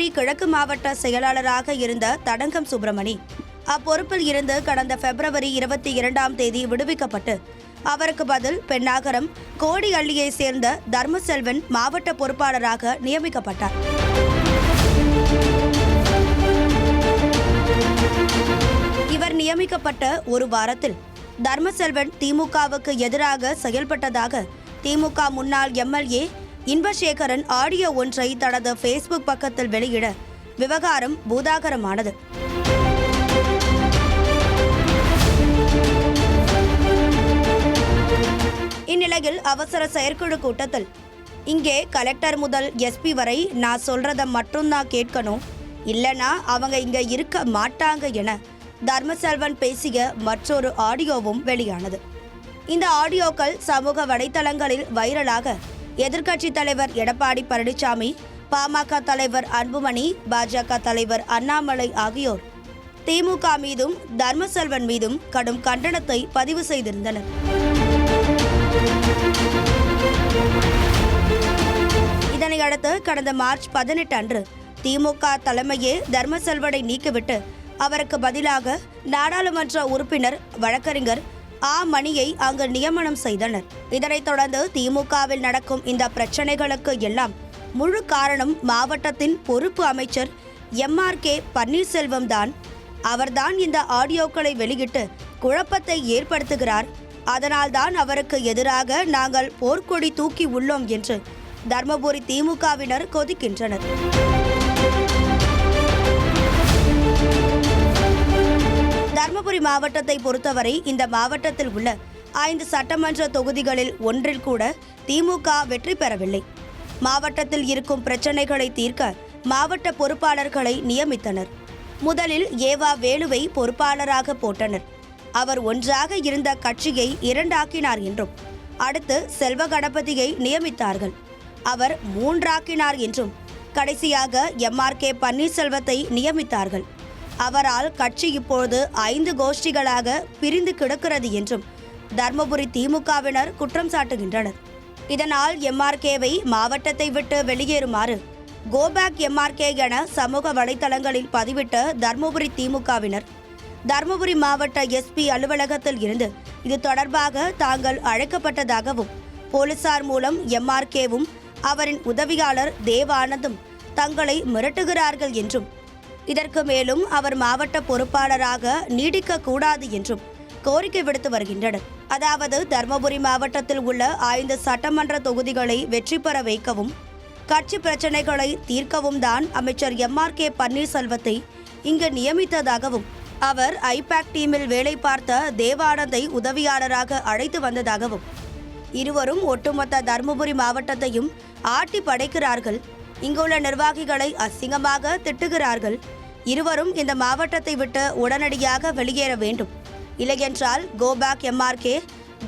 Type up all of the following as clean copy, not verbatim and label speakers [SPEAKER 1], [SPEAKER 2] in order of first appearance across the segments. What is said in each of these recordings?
[SPEAKER 1] தருமபுரி கிழக்கு மாவட்ட செயலாளராக இருந்த தடங்கம் சுப்பிரமணி அப்பொறுப்பில் இருந்து கடந்த பிப்ரவரி 22ஆம் தேதி விடுவிக்கப்பட்டு அவருக்கு பதில் பெண்ணாகரம் கோடிஅள்ளியை சேர்ந்த தர்மசெல்வன் மாவட்ட பொறுப்பாளராக நியமிக்கப்பட்டார். இவர் நியமிக்கப்பட்ட ஒரு வாரத்தில் தர்மசெல்வன் திமுகவுக்கு எதிராக செயல்பட்டதாக திமுக முன்னாள் எம்எல்ஏ இன்பசேகரன் ஆடியோ ஒன்றை தனது ஃபேஸ்புக் பக்கத்தில் வெளியிட விவகாரம் பூதாகரமானது. இந்நிலையில் அவசர செயற்குழு கூட்டத்தில் இங்கே கலெக்டர் முதல் எஸ்பி வரை நான் சொல்றத மட்டும்தான் கேட்கணும், இல்லைனா அவங்க இங்க இருக்க மாட்டாங்க என தர்மசெல்வன் பேசிய மற்றொரு ஆடியோவும் வெளியானது. இந்த ஆடியோக்கள் சமூக வலைதளங்களில் வைரலாக எதிர்க்கட்சி தலைவர் எடப்பாடி பழனிசாமி, பாமக தலைவர் அன்புமணி, பாஜக தலைவர் அண்ணாமலை ஆகியோர் திமுக மீதும் தர்மசெல்வன் மீதும் கடும் கண்டனத்தை பதிவு செய்திருந்தனர். இதனையடுத்து கடந்த மார்ச் 18 அன்று திமுக தலைமையே தர்மசெல்வனை நீக்கிவிட்டு அவருக்கு பதிலாக நாடாளுமன்ற உறுப்பினர் வழக்கறிஞர் மணியை அங்கு நியமனம் செய்தனர். இதனைத் தொடர்ந்து திமுகவில் நடக்கும் இந்த பிரச்சனைகளுக்கு எல்லாம் முழு காரணம் மாவட்டத்தின் பொறுப்பு அமைச்சர் MRK பன்னீர்செல்வம் தான். அவர்தான் இந்த ஆடியோக்களை வெளியிட்டு குழப்பத்தை ஏற்படுத்துகிறார். அதனால்தான் அவருக்கு எதிராக நாங்கள் போர்க்கொடி தூக்கி உள்ளோம் என்று தர்மபுரி திமுகவினர் கொதிக்கின்றனர். தர்மபுரி மாவட்டத்தை பொறுத்தவரை இந்த மாவட்டத்தில் உள்ள 5 சட்டமன்ற தொகுதிகளில் ஒன்றில் கூட திமுக வெற்றி பெறவில்லை. மாவட்டத்தில் இருக்கும் பிரச்சனைகளை தீர்க்க மாவட்ட பொறுப்பாளர்களை நியமித்தனர். முதலில் ஏவா வேலுவை பொறுப்பாளராக போட்டனர். அவர் ஒன்றாக இருந்த கட்சியை 2 ஆக்கினார் என்றும், அடுத்து செல்வ கணபதியை நியமித்தார்கள், அவர் 3 ஆக்கினார் என்றும், கடைசியாக MRK பன்னீர்செல்வத்தை நியமித்தார்கள். அவரால் கட்சி இப்போது 5 கோஷ்டிகளாக பிரிந்து கிடக்கிறது என்றும் தர்மபுரி திமுகவினர் குற்றம் சாட்டுகின்றனர். இதனால் MRKவை மாவட்டத்தை விட்டு வெளியேறுமாறு கோபேக் MRK என சமூக வலைதளங்களில் பதிவிட்ட தர்மபுரி திமுகவினர் தர்மபுரி மாவட்ட எஸ்பி அலுவலகத்தில் இருந்து இது தொடர்பாக தாங்கள் அழைக்கப்பட்டதாகவும், போலீசார் மூலம் MRKவும் அவரின் உதவியாளர் தேவானந்தும் தங்களை மிரட்டுகிறார்கள் என்றும், இதற்கு மேலும் அவர் மாவட்ட பொறுப்பாளராக நீடிக்க கூடாது என்றும் கோரிக்கை விடுத்து வருகின்றனர். அதாவது தர்மபுரி மாவட்டத்தில் உள்ள 5 சட்டமன்ற தொகுதிகளை வெற்றி பெற வைக்கவும் கட்சி பிரச்சனைகளை தீர்க்கவும் தான் அமைச்சர் MRK பன்னீர்செல்வத்தை இங்கு நியமித்ததாகவும், அவர் ஐபேக் டீமில் வேலை பார்த்த தேவானந்தை உதவியாளராக அழைத்து வந்ததாகவும், இருவரும் ஒட்டுமொத்த தர்மபுரி மாவட்டத்தையும் ஆட்டி படைக்கிறார்கள், இங்குள்ள நிர்வாகிகளை அசிங்கமாக திட்டுகிறார்கள், இருவரும் இந்த மாவட்டத்தை விட்டு உடனடியாக வெளியேற வேண்டும், இல்லையென்றால் கோபேக் MRK,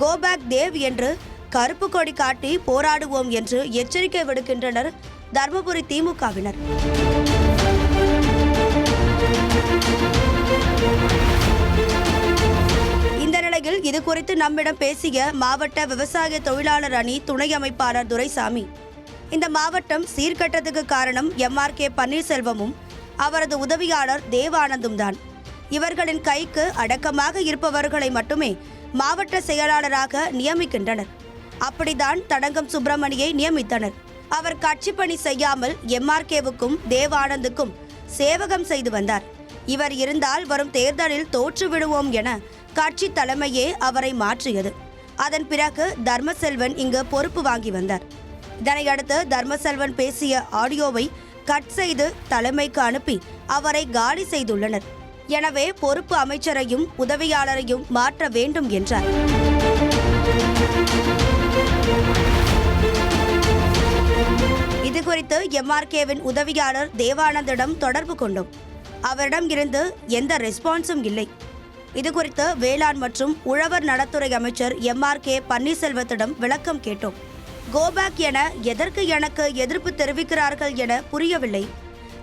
[SPEAKER 1] கோபேக் தேவ் என்று கருப்பு கொடி காட்டி போராடுவோம் என்று எச்சரிக்கை விடுக்கின்றனர் தர்மபுரி திமுகவினர். இந்த நிலையில் இது குறித்து நம்மிடம் பேசிய மாவட்ட விவசாய தொழிலாளர் அணி துணை அமைப்பாளர் துரைசாமி, இந்த மாவட்டம் சீர்கட்டத்துக்கு காரணம் MRK பன்னீர்செல்வமும் அவரது உதவியாளர் தேவானந்தும் தான். இவர்களின் கைக்கு அடக்கமாக இருப்பவர்களை மட்டுமே மாவட்ட செயலாளராக நியமிக்கின்றனர். அப்படித்தான் தடங்கம் சுப்பிரமணியை நியமித்தனர். அவர் கட்சி பணி செய்யாமல் MRKவுக்கும் தேவானந்துக்கும் சேவகம் செய்து வந்தார். இவர் இருந்தால் வரும் தேர்தலில் தோற்றுவிடுவோம் என கட்சி தலைமையே அவரை மாற்றியது. அதன் பிறகு தர்மசெல்வன் இங்கு பொறுப்பு வாங்கி வந்தார். இதனையடுத்து தர்மசெல்வன் பேசிய ஆடியோவை கட் செய்து தலைமைக்கு அனுப்பி அவரை காலி செய்துள்ளனர். எனவே பொறுப்பு அமைச்சரையும் உதவியாளரையும் மாற்ற வேண்டும் என்றார். இதுகுறித்து MRKவின் உதவியாளர் தேவானந்திடம் தொடர்பு கொண்டோம். அவரிடம் இருந்து எந்த ரெஸ்பான்ஸும் இல்லை. இதுகுறித்து வேளாண் மற்றும் உழவர் நலத்துறை அமைச்சர் MRK பன்னீர்செல்வத்திடம் விளக்கம் கேட்டோம். கோபேக் என எதற்கு எனக்கு எதிர்ப்பு தெரிவிக்கிறார்கள் என புரியவில்லை.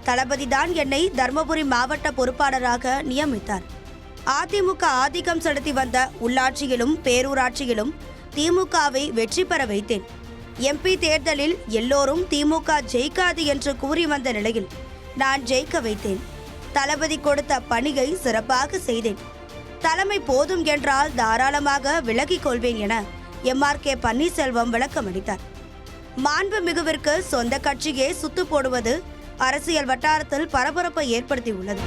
[SPEAKER 1] தளபதிதான் என்னை தர்மபுரி மாவட்ட பொறுப்பாளராக நியமித்தார். அதிமுக ஆதிக்கம் செலுத்தி வந்த உள்ளாட்சியிலும் பேரூராட்சியிலும் திமுகவை வெற்றி பெற வைத்தேன். MP தேர்தலில் எல்லோரும் திமுக ஜெயிக்காது என்று கூறி வந்த நிலையில் நான் ஜெயிக்க வைத்தேன். தளபதி கொடுத்த பணியை சிறப்பாக செய்தேன். தலைமை போதும் என்றால் தாராளமாக விலகிக் கொள்வேன் என MRK பன்னீர்செல்வம் விளக்கமளித்தார். மாண்புமிகுவிற்கு சொந்த கட்சியே சுத்து போடுவது அரசியல் வட்டாரத்தில் பரபரப்பை ஏற்படுத்தியுள்ளது.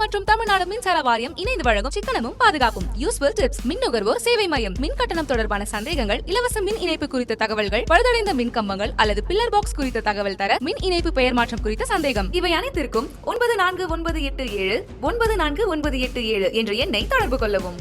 [SPEAKER 2] மற்றும் தமிழ்நாடு மின்சார வாரியம் இணைந்து வழங்கும் சிக்கனமும் பாதுகாப்பும் யூஸ்ஃபுல் டிப்ஸ். மின் நுகர்வோர் சேவை மையம். மின் கட்டணம் தொடர்பான சந்தேகங்கள், இலவச மின் இணைப்பு குறித்த தகவல்கள், பழுதடைந்த மின் கம்பங்கள் அல்லது பில்லர் பாக்ஸ் குறித்த தகவல் தர, மின் இணைப்பு பெயர் மாற்றம் குறித்த சந்தேகம், இவை அனைத்திற்கும் 9497 9497 என்ற எண்ணை தொடர்பு கொள்ளவும்.